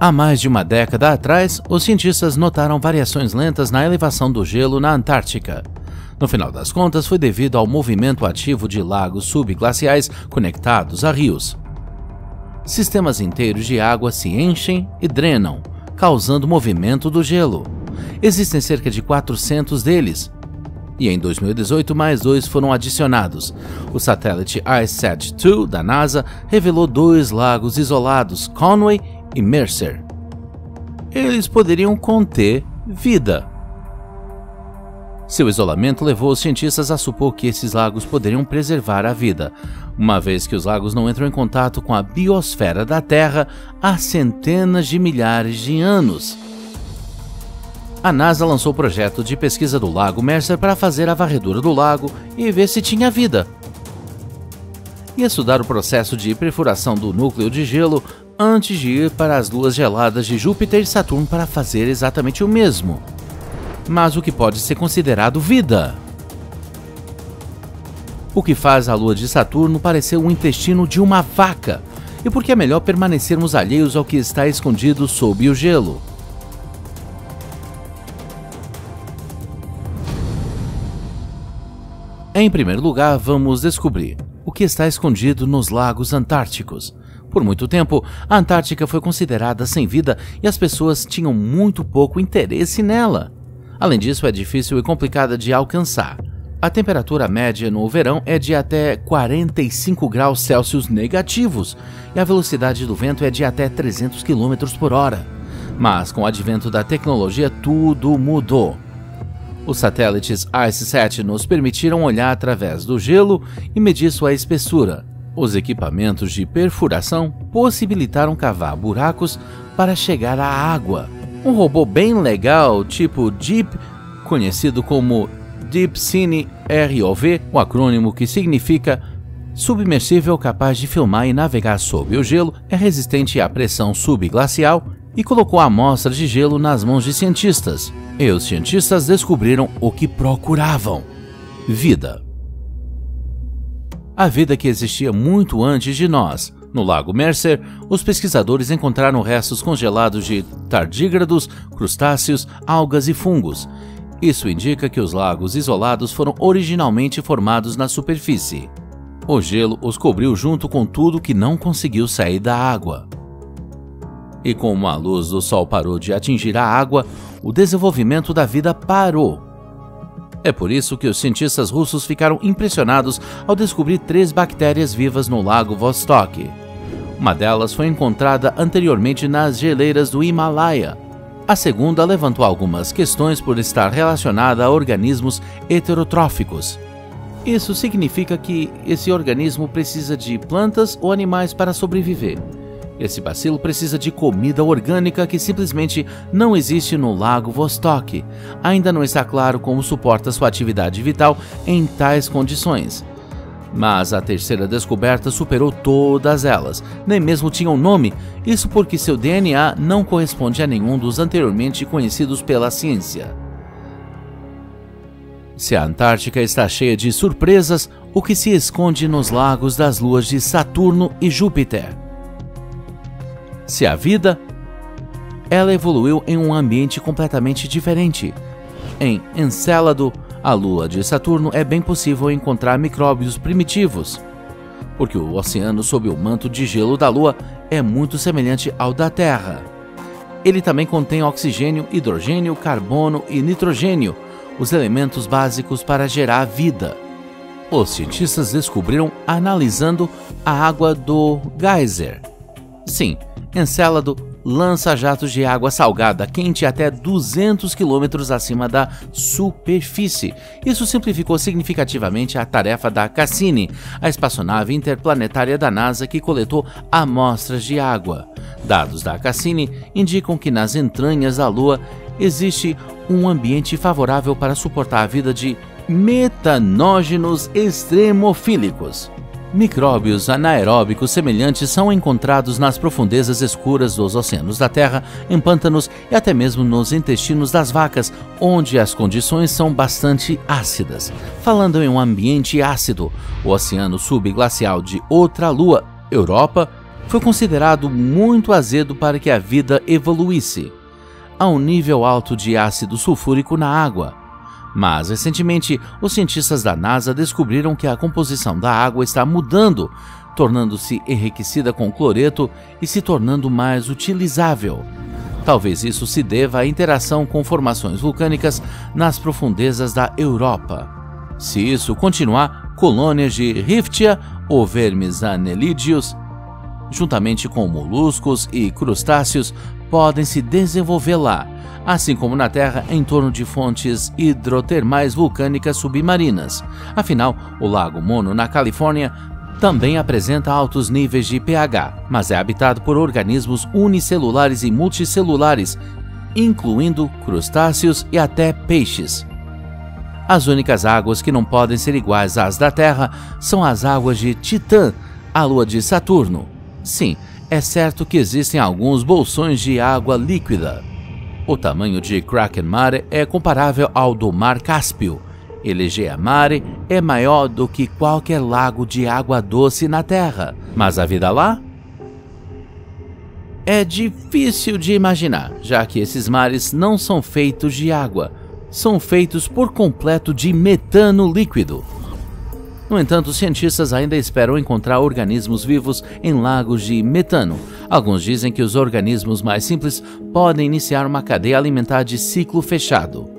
Há mais de uma década atrás, os cientistas notaram variações lentas na elevação do gelo na Antártica. No final das contas, foi devido ao movimento ativo de lagos subglaciais conectados a rios. Sistemas inteiros de água se enchem e drenam, causando movimento do gelo. Existem cerca de 400 deles. E em 2018, mais 2 foram adicionados. O satélite ICESat-2 da NASA revelou 2 lagos isolados, Conway e Mercer. Eles poderiam conter vida. Seu isolamento levou os cientistas a supor que esses lagos poderiam preservar a vida, uma vez que os lagos não entram em contato com a biosfera da Terra há centenas de milhares de anos. A NASA lançou o projeto de pesquisa do Lago Mercer para fazer a varredura do lago e ver se tinha vida. E estudar o processo de perfuração do núcleo de gelo antes de ir para as luas geladas de Júpiter e Saturno para fazer exatamente o mesmo. Mas o que pode ser considerado vida? O que faz a lua de Saturno parecer o intestino de uma vaca? E por que é melhor permanecermos alheios ao que está escondido sob o gelo? Em primeiro lugar, vamos descobrir o que está escondido nos lagos antárticos. Por muito tempo, a Antártica foi considerada sem vida e as pessoas tinham muito pouco interesse nela. Além disso, é difícil e complicada de alcançar. A temperatura média no verão é de até 45 graus Celsius negativos e a velocidade do vento é de até 300 km por hora. Mas com o advento da tecnologia, tudo mudou. Os satélites ICESat nos permitiram olhar através do gelo e medir sua espessura. Os equipamentos de perfuração possibilitaram cavar buracos para chegar à água. Um robô bem legal, tipo Deep, conhecido como Deep Cine ROV, o acrônimo que significa submersível capaz de filmar e navegar sob o gelo, é resistente à pressão subglacial e colocou a amostra de gelo nas mãos de cientistas. E os cientistas descobriram o que procuravam: vida. A vida que existia muito antes de nós. No Lago Mercer, os pesquisadores encontraram restos congelados de tardígrados, crustáceos, algas e fungos. Isso indica que os lagos isolados foram originalmente formados na superfície. O gelo os cobriu junto com tudo que não conseguiu sair da água. E como a luz do sol parou de atingir a água, o desenvolvimento da vida parou. É por isso que os cientistas russos ficaram impressionados ao descobrir 3 bactérias vivas no lago Vostok. Uma delas foi encontrada anteriormente nas geleiras do Himalaia. A segunda levantou algumas questões por estar relacionada a organismos heterotróficos. Isso significa que esse organismo precisa de plantas ou animais para sobreviver. Esse bacilo precisa de comida orgânica que simplesmente não existe no lago Vostok. Ainda não está claro como suporta sua atividade vital em tais condições. Mas a terceira descoberta superou todas elas, nem mesmo tinha um nome, isso porque seu DNA não corresponde a nenhum dos anteriormente conhecidos pela ciência. Se a Antártica está cheia de surpresas, o que se esconde nos lagos das luas de Saturno e Júpiter? Se a vida, ela evoluiu em um ambiente completamente diferente. Em Encélado, a lua de Saturno, é bem possível encontrar micróbios primitivos, porque o oceano sob o manto de gelo da Lua é muito semelhante ao da Terra. Ele também contém oxigênio, hidrogênio, carbono e nitrogênio, os elementos básicos para gerar vida. Os cientistas descobriram analisando a água do geyser. Sim, Encélado lança jatos de água salgada quente até 200 km acima da superfície. Isso simplificou significativamente a tarefa da Cassini, a espaçonave interplanetária da NASA que coletou amostras de água. Dados da Cassini indicam que nas entranhas da Lua existe um ambiente favorável para suportar a vida de metanógenos extremofílicos. Micróbios anaeróbicos semelhantes são encontrados nas profundezas escuras dos oceanos da Terra, em pântanos e até mesmo nos intestinos das vacas, onde as condições são bastante ácidas. Falando em um ambiente ácido, o oceano subglacial de outra lua, Europa, foi considerado muito azedo para que a vida evoluísse. Há um nível alto de ácido sulfúrico na água. Mas, recentemente, os cientistas da NASA descobriram que a composição da água está mudando, tornando-se enriquecida com cloreto e se tornando mais utilizável. Talvez isso se deva à interação com formações vulcânicas nas profundezas da Europa. Se isso continuar, colônias de Riftia ou vermes anelídeos, juntamente com moluscos e crustáceos, podem se desenvolver lá, assim como na Terra em torno de fontes hidrotermais vulcânicas submarinas. Afinal, o Lago Mono, na Califórnia, também apresenta altos níveis de pH, mas é habitado por organismos unicelulares e multicelulares, incluindo crustáceos e até peixes. As únicas águas que não podem ser iguais às da Terra são as águas de Titã, a lua de Saturno. Sim, é certo que existem alguns bolsões de água líquida. O tamanho de Kraken Mare é comparável ao do Mar Cáspio. Elegea Mare é maior do que qualquer lago de água doce na Terra. Mas a vida lá? É difícil de imaginar, já que esses mares não são feitos de água. São feitos por completo de metano líquido. No entanto, os cientistas ainda esperam encontrar organismos vivos em lagos de metano. Alguns dizem que os organismos mais simples podem iniciar uma cadeia alimentar de ciclo fechado.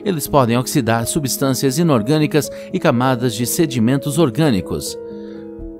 Eles podem oxidar substâncias inorgânicas e camadas de sedimentos orgânicos.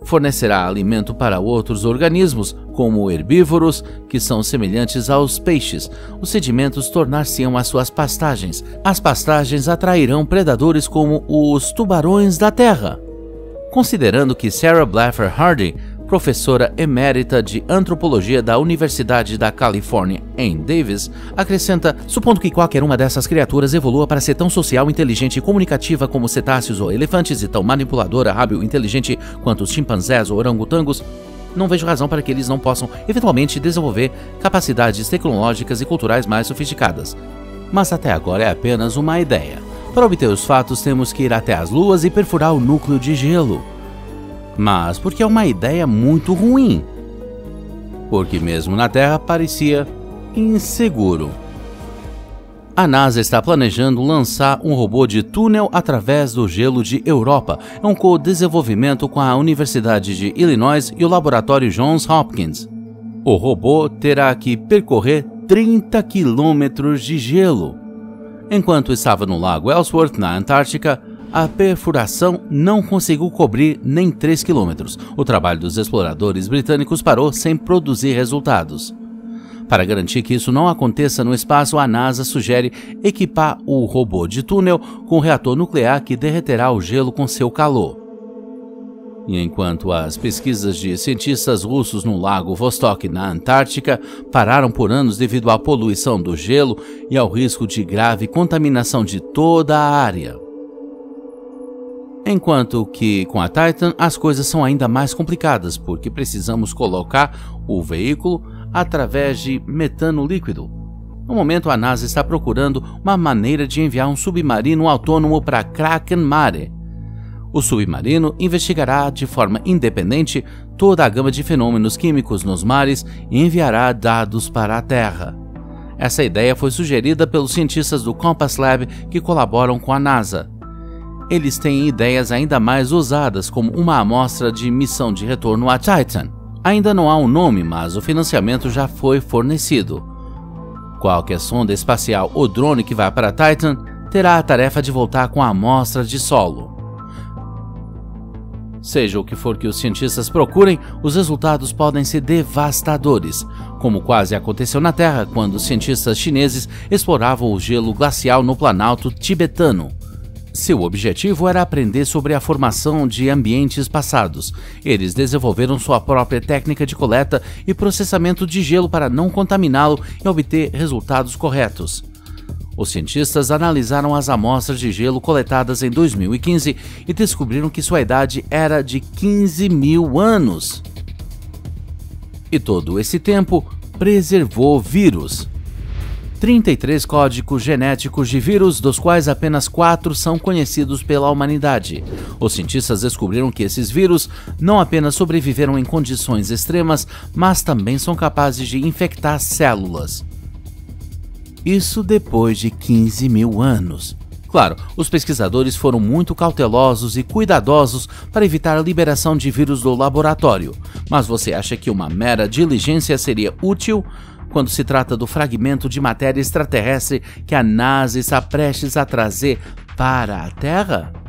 Fornecerá alimento para outros organismos, como herbívoros, que são semelhantes aos peixes. Os sedimentos tornar-se-ão as suas pastagens. As pastagens atrairão predadores como os tubarões da terra. Considerando que Sarah Blaffer Hardy, professora emérita de antropologia da Universidade da Califórnia em Davis, acrescenta: supondo que qualquer uma dessas criaturas evolua para ser tão social, inteligente e comunicativa como cetáceos ou elefantes e tão manipuladora, hábil e inteligente quanto os chimpanzés ou orangotangos, não vejo razão para que eles não possam eventualmente desenvolver capacidades tecnológicas e culturais mais sofisticadas. Mas até agora é apenas uma ideia. Para obter os fatos, temos que ir até as luas e perfurar o núcleo de gelo. Mas porque é uma ideia muito ruim. Porque mesmo na Terra parecia inseguro. A NASA está planejando lançar um robô de túnel através do gelo de Europa. É um co-desenvolvimento com a Universidade de Illinois e o Laboratório Johns Hopkins. O robô terá que percorrer 30 quilômetros de gelo. Enquanto estava no Lago Ellsworth, na Antártica, a perfuração não conseguiu cobrir nem 3 quilômetros. O trabalho dos exploradores britânicos parou sem produzir resultados. Para garantir que isso não aconteça no espaço, a NASA sugere equipar o robô de túnel com um reator nuclear que derreterá o gelo com seu calor. E enquanto as pesquisas de cientistas russos no Lago Vostok, na Antártica, pararam por anos devido à poluição do gelo e ao risco de grave contaminação de toda a área. Enquanto que com a Titan as coisas são ainda mais complicadas, porque precisamos colocar o veículo através de metano líquido. No momento, a NASA está procurando uma maneira de enviar um submarino autônomo para Kraken Mare. O submarino investigará de forma independente toda a gama de fenômenos químicos nos mares e enviará dados para a Terra. Essa ideia foi sugerida pelos cientistas do Compass Lab que colaboram com a NASA. Eles têm ideias ainda mais ousadas, como uma amostra de missão de retorno a Titan. Ainda não há um nome, mas o financiamento já foi fornecido. Qualquer sonda espacial ou drone que vá para Titan terá a tarefa de voltar com a amostra de solo. Seja o que for que os cientistas procurem, os resultados podem ser devastadores, como quase aconteceu na Terra quando os cientistas chineses exploravam o gelo glacial no Planalto tibetano. Seu objetivo era aprender sobre a formação de ambientes passados. Eles desenvolveram sua própria técnica de coleta e processamento de gelo para não contaminá-lo e obter resultados corretos. Os cientistas analisaram as amostras de gelo coletadas em 2015 e descobriram que sua idade era de 15 mil anos. E todo esse tempo preservou vírus. 33 códigos genéticos de vírus, dos quais apenas 4 são conhecidos pela humanidade. Os cientistas descobriram que esses vírus não apenas sobreviveram em condições extremas, mas também são capazes de infectar células. Isso depois de 15 mil anos. Claro, os pesquisadores foram muito cautelosos e cuidadosos para evitar a liberação de vírus do laboratório. Mas você acha que uma mera diligência seria útil quando se trata do fragmento de matéria extraterrestre que a NASA está prestes a trazer para a Terra?